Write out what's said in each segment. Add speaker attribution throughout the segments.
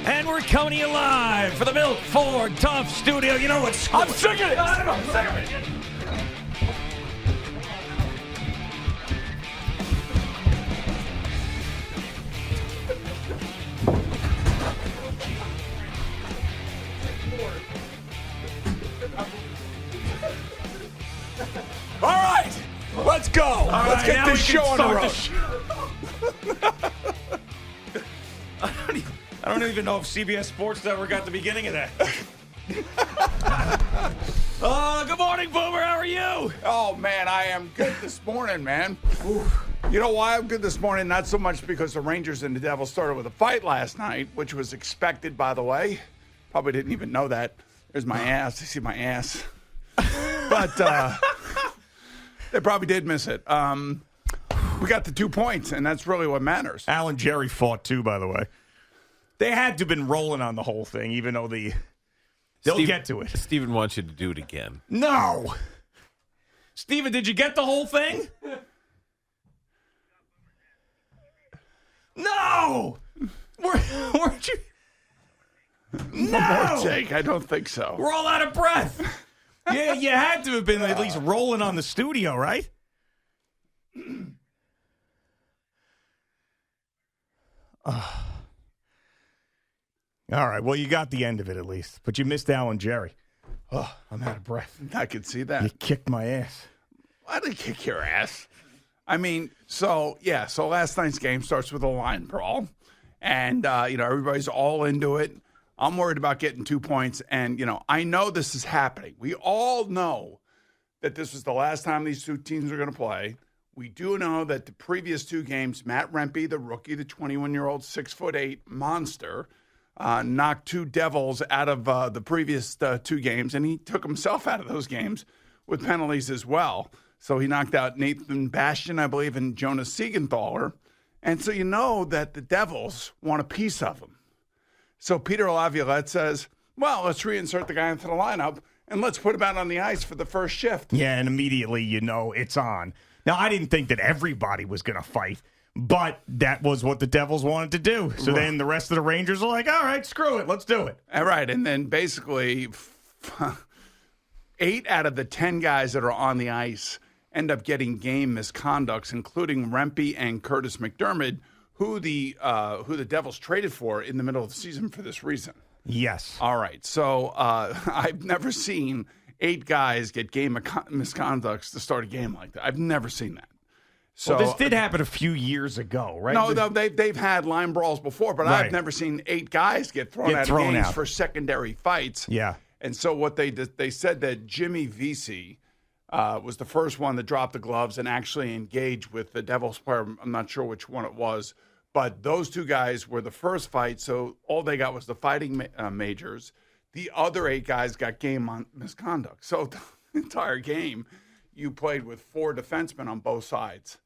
Speaker 1: And we're coming to you live for the Milk Ford Tough Studio. You know what? I'm sick of it. I'm sick of it.
Speaker 2: All right, let's go. Let's get this show on the road.
Speaker 1: I don't even know if CBS Sports Network got the beginning of that. Good morning, Boomer. How are you?
Speaker 2: Oh, man, I am good this morning, man. You know why I'm good this morning? Not so much because the Rangers and the Devils started with a fight last night, which was expected, by the way. Probably didn't even know that. There's my ass. You see my ass. But they probably did miss it. We got the 2 points, and that's really what matters.
Speaker 1: Al and Jerry fought, too, by the way. They had to have been rolling on the whole thing, even though they'll get to it.
Speaker 3: Steven wants you to do it again.
Speaker 1: No. Steven, did you get the whole thing? No. Weren't you? No.
Speaker 2: One more take. I don't think so.
Speaker 1: We're all out of breath. Yeah, you had to have been at least rolling on the studio, right? All right, well, you got the end of it at least, but you missed Al and Jerry. Oh, I'm out of breath.
Speaker 2: I could see that.
Speaker 1: You kicked my ass.
Speaker 2: I didn't kick your ass. I mean, so last night's game starts with a line brawl, and, everybody's all into it. I'm worried about getting 2 points, and, I know this is happening. We all know that this was the last time these two teams are going to play. We do know that the previous 2 games, Matt Rempe, the rookie, the 21-year-old, 6'8" monster, knocked 2 Devils out of the previous 2 games, and he took himself out of those games with penalties as well. So he knocked out Nathan Bastian, I believe, and Jonas Siegenthaler. And so you know that the Devils want a piece of him. So Peter Laviolette says, well, let's reinsert the guy into the lineup, and let's put him out on the ice for the first shift.
Speaker 1: Yeah, and immediately it's on. Now, I didn't think that everybody was going to fight. But that was what the Devils wanted to do. So then the rest of the Rangers are like, all right, screw it. Let's do it.
Speaker 2: All right. And then basically 8 out of the 10 guys that are on the ice end up getting game misconducts, including Rempe and Curtis McDermott, who the Devils traded for in the middle of the season for this reason.
Speaker 1: Yes.
Speaker 2: All right. So I've never seen 8 guys get game misconducts to start a game like that. I've never seen that. So
Speaker 1: this did happen a few years ago, right?
Speaker 2: No, they've had line brawls before, but right. I've never seen 8 guys get thrown out of games for secondary fights.
Speaker 1: Yeah.
Speaker 2: And so what they did, they said that Jimmy Vesey was the first one that dropped the gloves and actually engaged with the Devils player. I'm not sure which one it was, but those 2 guys were the first fight, so all they got was the fighting majors. The other 8 guys got game misconduct. So the entire game, you played with 4 defensemen on both sides.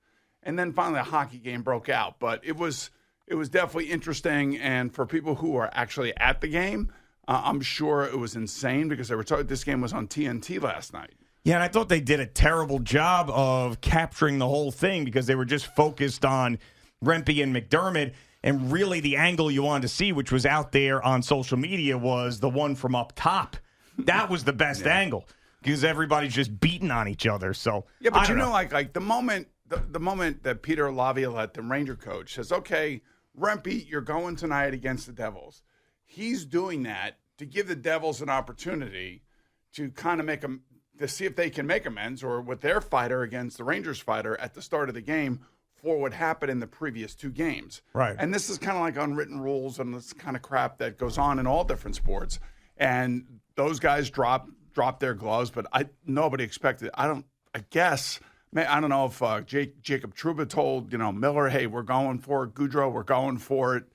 Speaker 2: And then finally a hockey game broke out. But it was definitely interesting. And for people who are actually at the game, I'm sure it was insane because they were told this game was on TNT last night.
Speaker 1: Yeah, and I thought they did a terrible job of capturing the whole thing because they were just focused on Rempe and McDermott. And really the angle you wanted to see, which was out there on social media, was the one from up top. That was the best angle because everybody's just beating on each other. So
Speaker 2: yeah, but like the moment that Peter Laviolette, the Ranger coach, says, okay, Rempe, you're going tonight against the Devils. He's doing that to give the Devils an opportunity to kind of to see if they can make amends or with their fighter against the Rangers fighter at the start of the game for what happened in the previous 2 games.
Speaker 1: Right.
Speaker 2: And this is kind of like unwritten rules and this kind of crap that goes on in all different sports. And those guys dropped their gloves, but nobody expected it. I don't know if Jacob Trouba told, Miller, hey, we're going for it. Goudreau, we're going for it.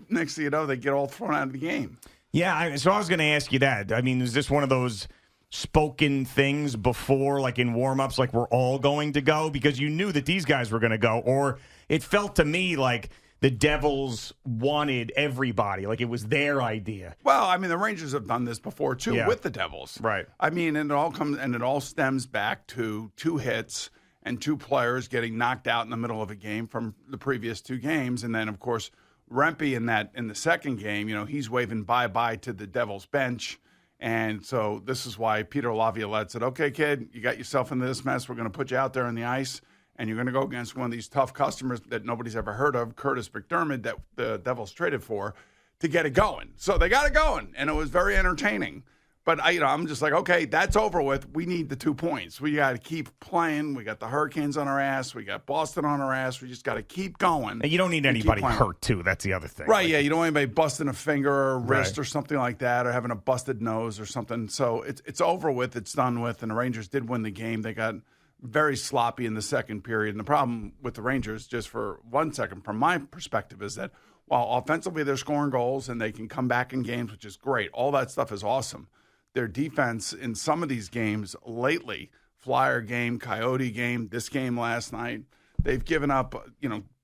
Speaker 2: Next thing you know, they get all thrown out of the game.
Speaker 1: Yeah, so I was going to ask you that. I mean, is this one of those spoken things before, like in warm-ups, like we're all going to go? Because you knew that these guys were going to go. Or it felt to me like the Devils wanted everybody, like it was their idea.
Speaker 2: Well, I mean, the Rangers have done this before, too, with the Devils.
Speaker 1: Right.
Speaker 2: I mean, and it all stems back to 2 hits and 2 players getting knocked out in the middle of a game from the previous 2 games. And then, of course, Rempe in the second game, he's waving bye-bye to the Devils bench. And so this is why Peter Laviolette said, okay, kid, you got yourself into this mess. We're going to put you out there on the ice, and you're going to go against one of these tough customers that nobody's ever heard of, Curtis McDermott, that the Devils traded for, to get it going. So they got it going, and it was very entertaining. But I'm just like, okay, that's over with. We need the 2 points. We got to keep playing. We got the Hurricanes on our ass. We got Boston on our ass. We just got to keep going.
Speaker 1: And you don't need anybody hurt, too. That's the other thing.
Speaker 2: Right, yeah. You don't want anybody busting a finger or a wrist or something like that, or having a busted nose or something. So it's over with. It's done with. And the Rangers did win the game. They got very sloppy in the second period. And the problem with the Rangers, just for 1 second, from my perspective, is that while offensively they're scoring goals and they can come back in games, which is great, all that stuff is awesome. Their defense in some of these games lately, Flyer game, Coyote game, this game last night, they've given up,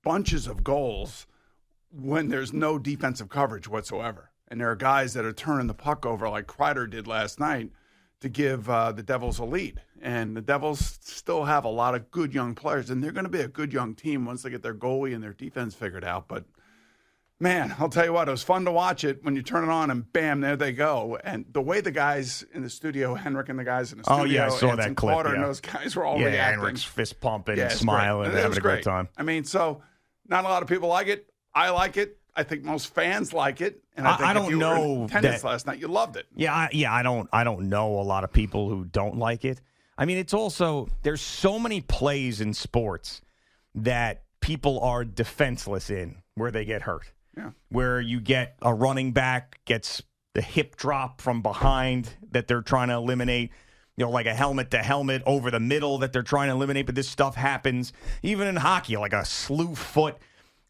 Speaker 2: bunches of goals when there's no defensive coverage whatsoever. And there are guys that are turning the puck over like Kreider did last night to give the Devils a lead. And the Devils still have a lot of good young players, and they're going to be a good young team once they get their goalie and their defense figured out. But man, I'll tell you what, it was fun to watch it when you turn it on and bam, there they go. And the way the guys in the studio, Henrik and the guys in the studio,
Speaker 1: I saw that clip.
Speaker 2: Carter and those guys were all reacting.
Speaker 1: Henrik's fist pumping and smiling and having a great time.
Speaker 2: I mean, so not a lot of people like it. I like it. I think most fans like it. And I think if you were in attendance last night, you loved it.
Speaker 1: I don't know a lot of people who don't like it. I mean, it's also, there's so many plays in sports that people are defenseless in where they get hurt.
Speaker 2: Yeah.
Speaker 1: Where you get a running back gets the hip drop from behind that they're trying to eliminate, like a helmet to helmet over the middle that they're trying to eliminate. But this stuff happens even in hockey, like a slew foot,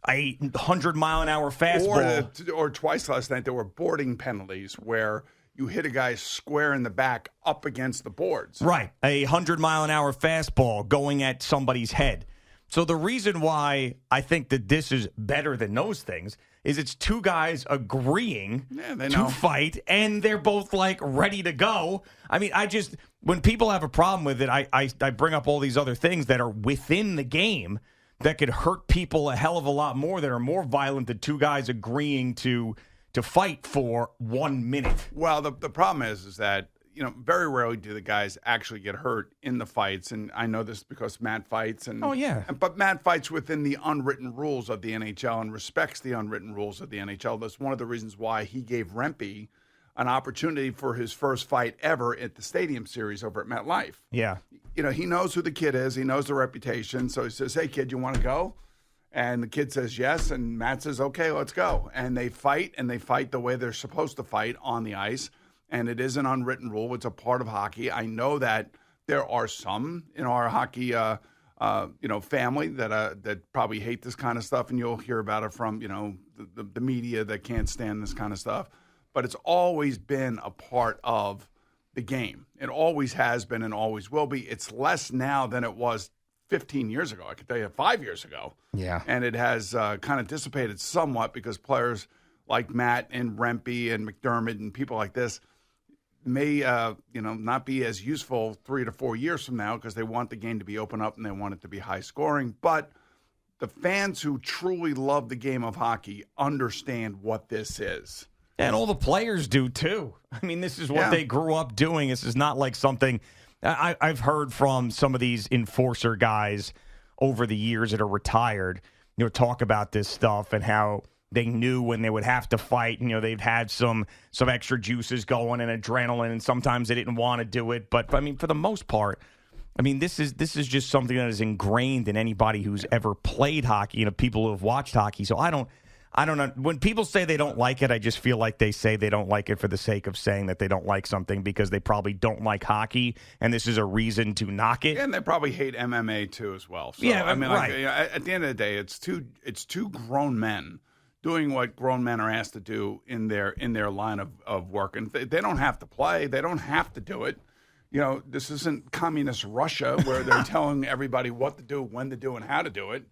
Speaker 1: a 100-mile-an-hour fastball.
Speaker 2: Or twice last night, there were boarding penalties where you hit a guy square in the back up against the boards.
Speaker 1: Right. A 100-mile-an-hour fastball going at somebody's head. So the reason why I think that this is better than those things is it's two guys agreeing to fight, and they're both, ready to go. I mean, when people have a problem with it, I bring up all these other things that are within the game that could hurt people a hell of a lot more, that are more violent than two guys agreeing to fight for 1 minute.
Speaker 2: Well, the problem is that, very rarely do the guys actually get hurt in the fights. And I know this because Matt fights. But Matt fights within the unwritten rules of the NHL and respects the unwritten rules of the NHL. That's one of the reasons why he gave Rempe an opportunity for his first fight ever at the Stadium Series over at MetLife.
Speaker 1: Yeah.
Speaker 2: He knows who the kid is. He knows the reputation. So he says, hey, kid, you want to go? And the kid says yes. And Matt says, okay, let's go. And they fight the way they're supposed to fight on the ice. And it is an unwritten rule. It's a part of hockey. I know that there are some in our hockey, family that probably hate this kind of stuff, and you'll hear about it from the media that can't stand this kind of stuff. But it's always been a part of the game. It always has been and always will be. It's less now than it was 15 years ago. I can tell you 5 years ago.
Speaker 1: Yeah, and
Speaker 2: it has kind of dissipated somewhat because players like Matt and Rempe and McDermott and people like this may not be as useful 3 to 4 years from now because they want the game to be open up and they want it to be high scoring. But the fans who truly love the game of hockey understand what this is.
Speaker 1: And all the players do too. I mean, this is what they grew up doing. This is not like something I've heard from some of these enforcer guys over the years that are retired, talk about this stuff and how they knew when they would have to fight. They've had some extra juices going and adrenaline, and sometimes they didn't want to do it. But I mean, for the most part, I mean, this is just something that is ingrained in anybody who's ever played hockey. People who have watched hockey. So I don't know. When people say they don't like it, I just feel like they say they don't like it for the sake of saying that they don't like something because they probably don't like hockey, and this is a reason to knock it.
Speaker 2: And they probably hate MMA too as well. So,
Speaker 1: yeah,
Speaker 2: I mean,
Speaker 1: right.
Speaker 2: At the end of the day, it's two grown men doing what grown men are asked to do in their line of work. And they don't have to play. They don't have to do it. This isn't communist Russia where they're telling everybody what to do, when to do, and how to do it.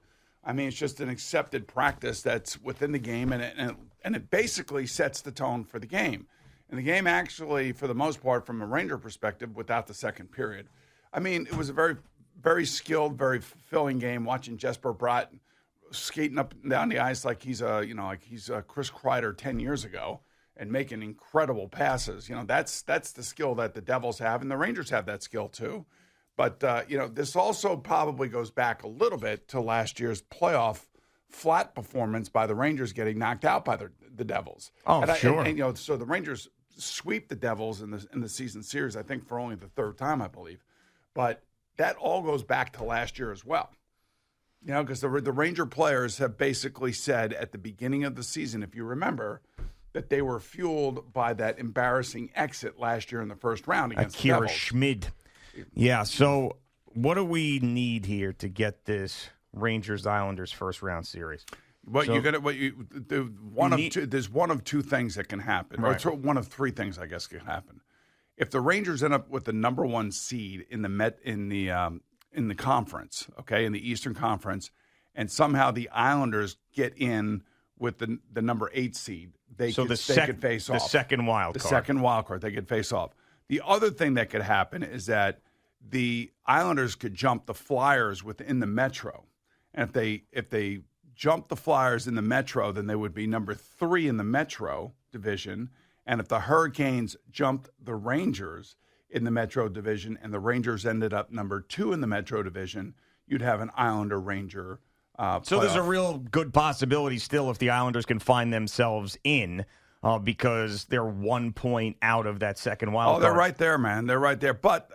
Speaker 2: I mean, it's just an accepted practice that's within the game, and it basically sets the tone for the game. And the game actually, for the most part, from a Ranger perspective, without the second period, I mean, it was a very, very skilled, very fulfilling game watching Jesper Bratt skating up and down the ice like he's Chris Kreider 10 years ago and making incredible passes. That's the skill that the Devils have, and the Rangers have that skill too. But this also probably goes back a little bit to last year's playoff flat performance by the Rangers getting knocked out by the Devils.
Speaker 1: Oh, sure.
Speaker 2: And so the Rangers sweep the Devils in the season series, I think, for only the third time, I believe. But that all goes back to last year as well. Because the Ranger players have basically said at the beginning of the season, if you remember, that they were fueled by that embarrassing exit last year in the first round against the Devils.
Speaker 1: Schmid. Yeah, so what do we need here to get this Rangers-Islanders first-round series?
Speaker 2: There's one of two things that can happen, right. Or one of three things, I guess, can happen. If the Rangers end up with the number one seed in the conference, okay, in the Eastern Conference, and somehow the Islanders get in with the number 8 seed, they could face off.
Speaker 1: The second wild card.
Speaker 2: The second wild card, they could face off. The other thing that could happen is that the Islanders could jump the Flyers within the Metro. And if they jump the Flyers in the Metro, then they would be number 3 in the Metro division. And if the Hurricanes jumped the Rangers in the Metro division and the Rangers ended up number 2 in the Metro division, you'd have an Islander-Ranger
Speaker 1: So there's a real good possibility still if the Islanders can find themselves in because they're 1 point out of that second wild card.
Speaker 2: Oh, they're right there, man. They're right there. But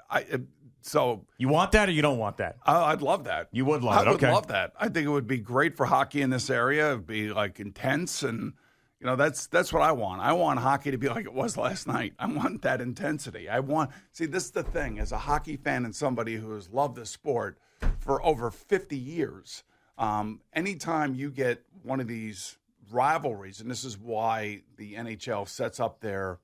Speaker 1: you want that or you don't want that?
Speaker 2: I'd love that.
Speaker 1: You would love it.
Speaker 2: I would love that. I think it would be great for hockey in this area. It'd be like intense, and that's what I want. I want hockey to be like it was last night. I want that intensity. This is the thing. As a hockey fan and somebody who has loved this sport for over 50 years, anytime you get one of these rivalries, and this is why the NHL sets up their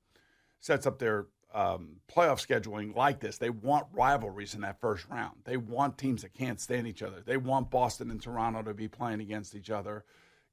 Speaker 2: playoff scheduling like this. They want rivalries in that first round. They want teams that can't stand each other. They want Boston and Toronto to be playing against each other.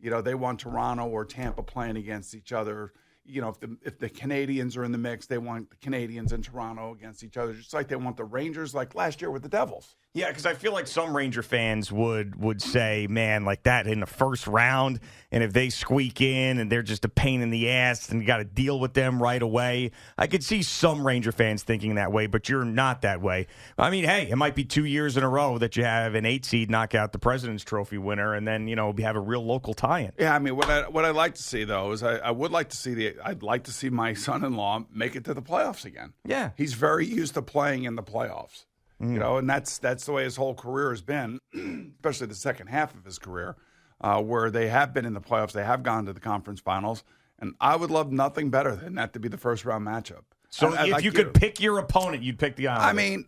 Speaker 2: They want Toronto or Tampa playing against each other. If the Canadians are in the mix, they want the Canadians and Toronto against each other, just like they want the Rangers, like last year with the Devils.
Speaker 1: Yeah, because I feel like some Ranger fans would say, man, like that in the first round, and if they squeak in and they're just a pain in the ass and you got to deal with them right away. I could see some Ranger fans thinking that way, but you're not that way. I mean, hey, it might be 2 years in a row that you have an 8 seed knock out the President's Trophy winner and then, have a real local tie-in.
Speaker 2: Yeah, I mean, what I'd like to see, though, is I'd like to see my son-in-law make it to the playoffs again.
Speaker 1: Yeah.
Speaker 2: He's very used to playing in the playoffs. And that's the way his whole career has been, especially the second half of his career, where they have been in the playoffs. They have gone to the conference finals, and I would love nothing better than that to be the first round matchup.
Speaker 1: So if you could pick your opponent, you'd pick the Islanders.
Speaker 2: I mean,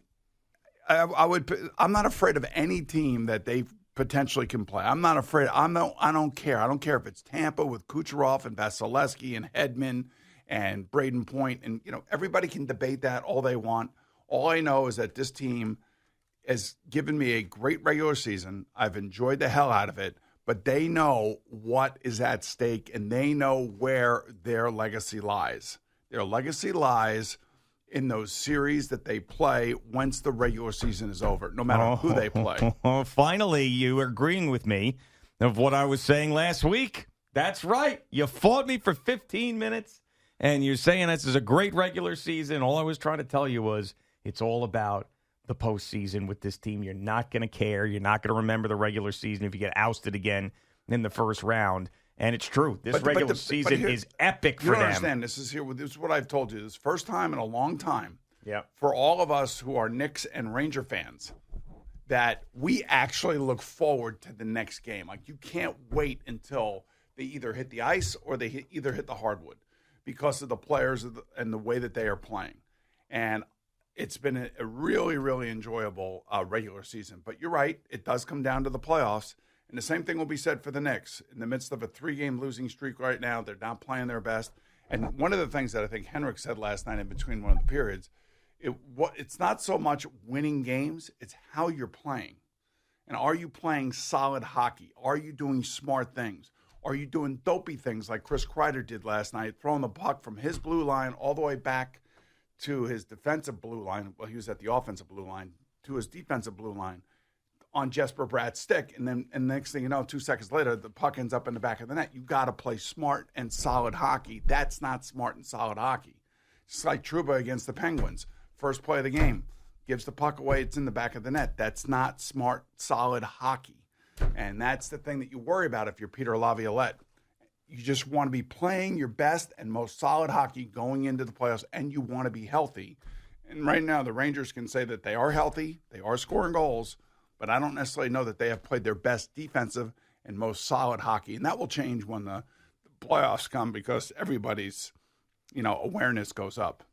Speaker 2: I would. I'm not afraid of any team that they potentially can play. I'm not afraid. I don't care. I don't care if it's Tampa with Kucherov and Vasilevsky and Hedman and Braden Point, and everybody can debate that all they want. All I know is that this team has given me a great regular season. I've enjoyed the hell out of it, but they know what is at stake, and they know where their legacy lies. Their legacy lies in those series that they play once the regular season is over, no matter who they play.
Speaker 1: Finally, you are agreeing with me of what I was saying last week. That's right. You fought me for 15 minutes, and you're saying this is a great regular season. All I was trying to tell you was it's all about the postseason with this team. You're not going to care. You're not going to remember the regular season if you get ousted again in the first round. And it's true. This regular season is epic for them.
Speaker 2: You don't understand. This is what I've told you. This is the first time in a long time
Speaker 1: Yep.
Speaker 2: for all of us who are Knicks and Ranger fans that we actually look forward to the next game. Like, you can't wait until they either hit the ice or they either hit the hardwood because of the players and the way that they are playing. And it's been a really, really enjoyable regular season. But you're right. It does come down to the playoffs. And the same thing will be said for the Knicks. In the midst of a 3-game losing streak right now, they're not playing their best. And one of the things that I think Henrik said last night in between one of the periods, it's not so much winning games, it's how you're playing. And are you playing solid hockey? Are you doing smart things? Are you doing dopey things like Chris Kreider did last night, throwing the puck from his blue line all the way back to his defensive blue line? Well, he was at the offensive blue line, to his defensive blue line, on Jesper Bratt's stick, and next thing you know, 2 seconds later, the puck ends up in the back of the net. You got to play smart and solid hockey. That's not smart and solid hockey. It's like Trouba against the Penguins. First play of the game, gives the puck away. It's in the back of the net. That's not smart, solid hockey. And that's the thing that you worry about if you're Peter Laviolette. You just want to be playing your best and most solid hockey going into the playoffs, and you want to be healthy. And right now, the Rangers can say that they are healthy, they are scoring goals, but I don't necessarily know that they have played their best defensive and most solid hockey. And that will change when the playoffs come because everybody's, awareness goes up.